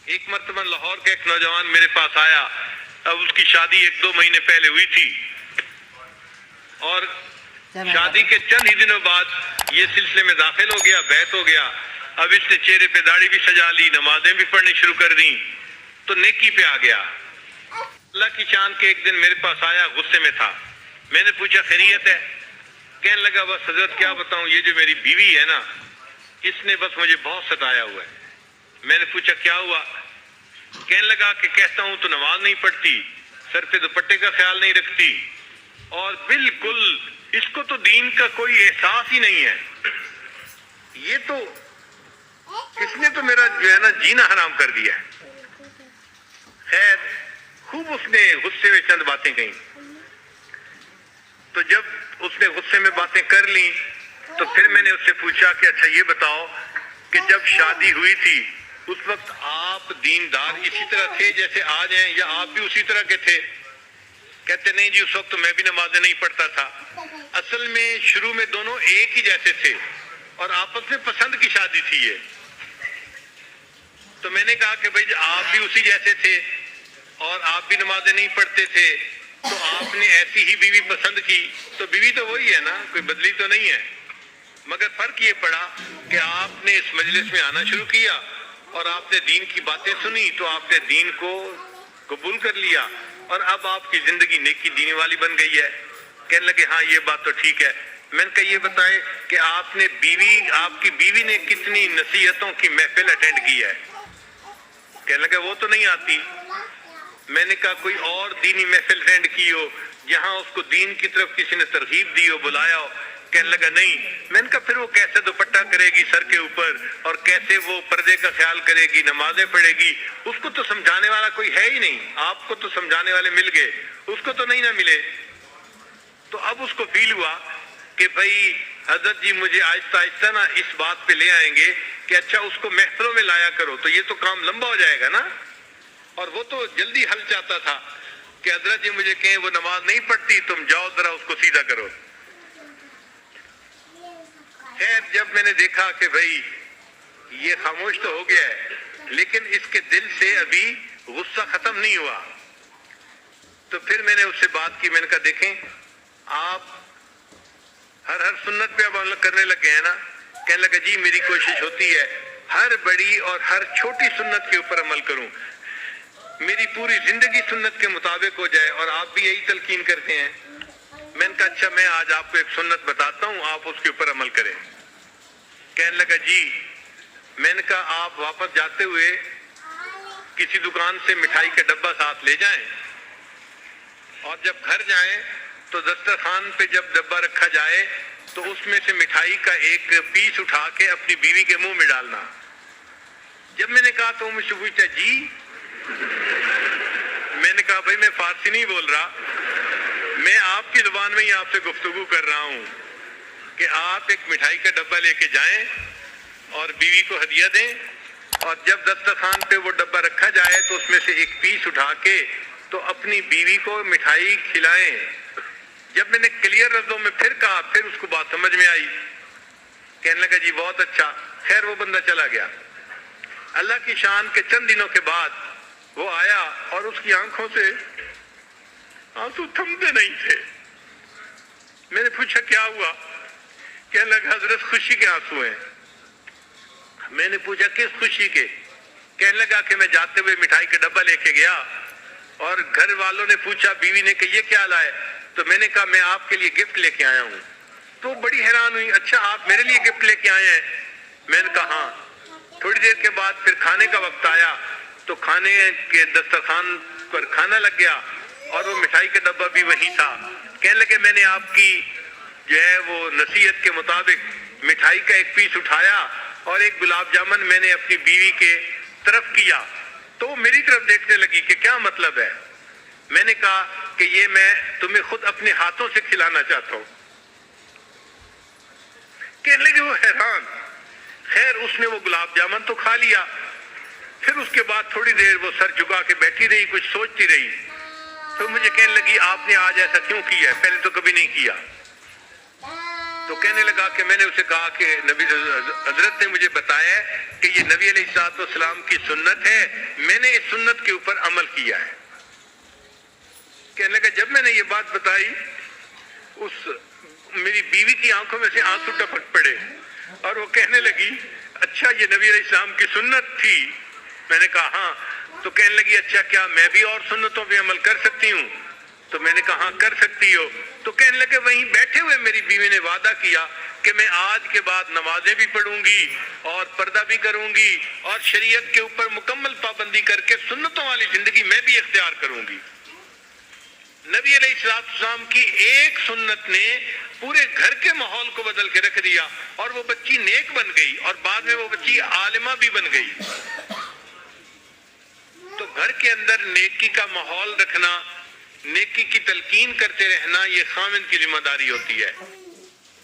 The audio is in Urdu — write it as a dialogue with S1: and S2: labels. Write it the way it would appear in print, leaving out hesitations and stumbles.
S1: ایک مرتبہ لاہور کا ایک نوجوان میرے پاس آیا، اب اس کی شادی 1-2 مہینے پہلے ہوئی تھی، اور شادی کے چند ہی دنوں بعد یہ سلسلے میں داخل ہو گیا، بیعت ہو گیا۔ اب اس نے چہرے پہ داڑھی بھی سجا لی، نمازیں بھی پڑھنی شروع کر دیں، تو نیکی پہ آ گیا۔ اللہ کی شان کے ایک دن میرے پاس آیا، غصے میں تھا۔ میں نے پوچھا خیریت ہے؟ کہنے لگا بس حضرت کیا بتاؤں، یہ جو میری بیوی ہے نا، اس نے بس مجھے بہت ستایا ہوا ہے۔ میں نے پوچھا کیا ہوا؟ کہنے لگا کہ کہتا ہوں تو نماز نہیں پڑھتی، سر پہ دوپٹے کا خیال نہیں رکھتی، اور بالکل اس کو تو دین کا کوئی احساس ہی نہیں ہے۔ یہ تو اس نے تو میرا جو ہے نا جینا حرام کر دیا ہے۔ خیر خوب اس نے غصے میں چند باتیں کہیں، تو جب اس نے غصے میں باتیں کر لیں تو پھر میں نے اس سے پوچھا کہ اچھا یہ بتاؤ کہ جب شادی ہوئی تھی اس وقت آپ دیندار اسی طرح تھے جیسے آج ہیں، یا آپ بھی اسی طرح کے تھے؟ کہتے نہیں جی، اس وقت تو میں بھی نمازیں نہیں پڑھتا تھا۔ اصل میں شروع میں دونوں ایک ہی جیسے تھے اور آپس میں پسند کی شادی تھی یہ۔ تو میں نے کہا کہ بھائی آپ بھی اسی جیسے تھے اور آپ بھی نمازیں نہیں پڑھتے تھے، تو آپ نے ایسی ہی بیوی پسند کی، تو بیوی تو وہی ہے نا، کوئی بدلی تو نہیں ہے۔ مگر فرق یہ پڑا کہ آپ نے اس مجلس میں آنا شروع کیا اور آپ نے دین کی باتیں سنی تو آپ نے دین کو قبول کر لیا، اور اب آپ کی زندگی نیکی دینی والی بن گئی ہے۔ کہنے لگے ہاں یہ بات تو ٹھیک ہے۔ میں نے کہا یہ بتائیں کہ آپ کی بیوی نے کتنی نصیحتوں کی محفل اٹینڈ کی ہے؟ کہنے لگا وہ تو نہیں آتی۔ میں نے کہا کوئی اور دینی محفل اٹینڈ کی ہو جہاں اس کو دین کی طرف کسی نے ترغیب دی ہو، بلایا ہو؟ کہنے لگا نہیں۔ میں نے کہا پھر وہ کیسے دوپٹہ کرے گی سر کے اوپر، اور کیسے وہ پردے کا خیال کرے گی، نمازیں پڑھے گی؟ اس کو تو سمجھانے والا کوئی ہے ہی نہیں۔ آپ کو تو سمجھانے والے مل گئے، اس کو تو نہیں نہ ملے۔ تو اب اس کو فیل ہوا کہ بھائی حضرت جی مجھے آہستہ آہستہ نا اس بات پہ لے آئیں گے کہ اچھا اس کو محفلوں میں لایا کرو، تو یہ تو کام لمبا ہو جائے گا نا۔ اور وہ تو جلدی حل چاہتا تھا کہ حضرت جی مجھے کہیں وہ نماز نہیں پڑھتی، تم جاؤ ذرا اس کو سیدھا کرو۔ خیر جب میں نے دیکھا کہ بھائی یہ خاموش تو ہو گیا ہے لیکن اس کے دل سے ابھی غصہ ختم نہیں ہوا، تو پھر میں نے اس سے بات کی۔ میں نے کہا دیکھیں آپ ہر سنت پہ اب عمل کرنے لگے ہیں نا؟ کہنے لگا جی میری کوشش ہوتی ہے ہر بڑی اور ہر چھوٹی سنت کے اوپر عمل کروں، میری پوری زندگی سنت کے مطابق ہو جائے، اور آپ بھی یہی تلقین کرتے ہیں۔ میں نے کہا اچھا میں آج آپ کو ایک سنت بتاتا ہوں، آپ اس کے اوپر عمل کریں۔ کہنے لگا جی۔ میں نے کہا آپ واپس جاتے ہوئے کسی دکان سے مٹھائی کا ڈبہ ساتھ لے جائیں، اور جب گھر جائیں تو دسترخوان پہ جب ڈبہ رکھا جائے تو اس میں سے مٹھائی کا ایک پیس اٹھا کے اپنی بیوی کے منہ میں ڈالنا۔ جب میں نے کہا تو مجھ سے پوچھتا جی؟ میں نے کہا بھائی میں فارسی نہیں بول رہا، میں آپ کی زبان میں ہی آپ سے گفتگو کر رہا ہوں کہ آپ ایک مٹھائی کا ڈبہ لے کے جائیں اور بیوی کو ہدیہ دیں، اور جب دسترخوان پہ وہ ڈبہ رکھا جائے تو اس میں سے ایک پیس اٹھا کے تو اپنی بیوی کو مٹھائی کھلائیں۔ جب میں نے کلیئر لفظوں میں پھر کہا پھر اس کو بات سمجھ میں آئی۔ کہنے لگا جی بہت اچھا۔ خیر وہ بندہ چلا گیا۔ اللہ کی شان کے چند دنوں کے بعد وہ آیا اور اس کی آنکھوں سے آنسو تھمتے نہیں تھے۔ میں نے پوچھا کیا ہوا؟ کہنے لگا حضرت خوشی کے آنسو ہیں۔ میں نے پوچھا کس خوشی کے؟ کہنے لگا کہ میں جاتے ہوئے مٹھائی کا ڈبہ لے کے گیا اور گھر والوں نے پوچھا بیوی نے کہ یہ کیا لائے؟ تو میں نے کہا میں آپ کے لیے گفٹ لے کے آیا ہوں۔ تو بڑی حیران ہوئی، اچھا آپ میرے لیے گفٹ لے کے آئے ہیں؟ میں نے کہا ہاں۔ تھوڑی دیر کے بعد پھر کھانے کا وقت آیا تو کھانے کے دسترخوان پر کھانا لگ گیا اور وہ مٹھائی کا ڈبہ بھی وہیں تھا۔ کہنے لگے میں نے آپ کی جو ہے وہ نصیحت کے مطابق مٹھائی کا ایک پیس اٹھایا اور ایک گلاب جامن میں نے اپنی بیوی کے طرف کیا، تو وہ میری طرف دیکھنے لگی کہ کیا مطلب ہے؟ میں نے کہا کہ یہ میں تمہیں خود اپنے ہاتھوں سے کھلانا چاہتا ہوں۔ کہنے لگے وہ حیران۔ خیر اس نے وہ گلاب جامن تو کھا لیا، پھر اس کے بعد تھوڑی دیر وہ سر جھکا کے بیٹھی رہی، کچھ سوچتی رہی۔ تو مجھے کہنے لگی آپ نے آج ایسا کیوں کیا ہے؟ پہلے تو کبھی نہیں کیا۔ تو کہنے لگا کہ میں نے اسے کہا کہ نبی حضرت نے مجھے بتایا ہے کہ یہ نبی علیہ السلام کی سنت ہے، میں نے اس سنت کے اوپر عمل کیا ہے۔ کہنے لگا جب میں نے یہ بات بتائی میری بیوی کی آنکھوں میں سے آنسو ٹپک پڑے اور وہ کہنے لگی اچھا یہ نبی علیہ السلام کی سنت تھی؟ میں نے کہا ہاں۔ تو کہنے لگی اچھا کیا میں بھی اور سنتوں پہ عمل کر سکتی ہوں؟ تو میں نے کہا ہاں کر سکتی ہو۔ تو کہنے لگے وہیں بیٹھے ہوئے میری بیوی نے وعدہ کیا کہ میں آج کے بعد نمازیں بھی پڑھوں گی اور پردہ بھی کروں گی اور شریعت کے اوپر مکمل پابندی کر کے سنتوں والی زندگی میں بھی اختیار کروں گی۔ نبی علیہ السلام کی ایک سنت نے پورے گھر کے ماحول کو بدل کے رکھ دیا اور وہ بچی نیک بن گئی اور بعد میں وہ بچی عالمہ بھی بن گئی۔ تو گھر کے اندر نیکی کا ماحول رکھنا، نیکی کی تلقین کرتے رہنا، یہ خاوند کی ذمہ داری ہوتی ہے۔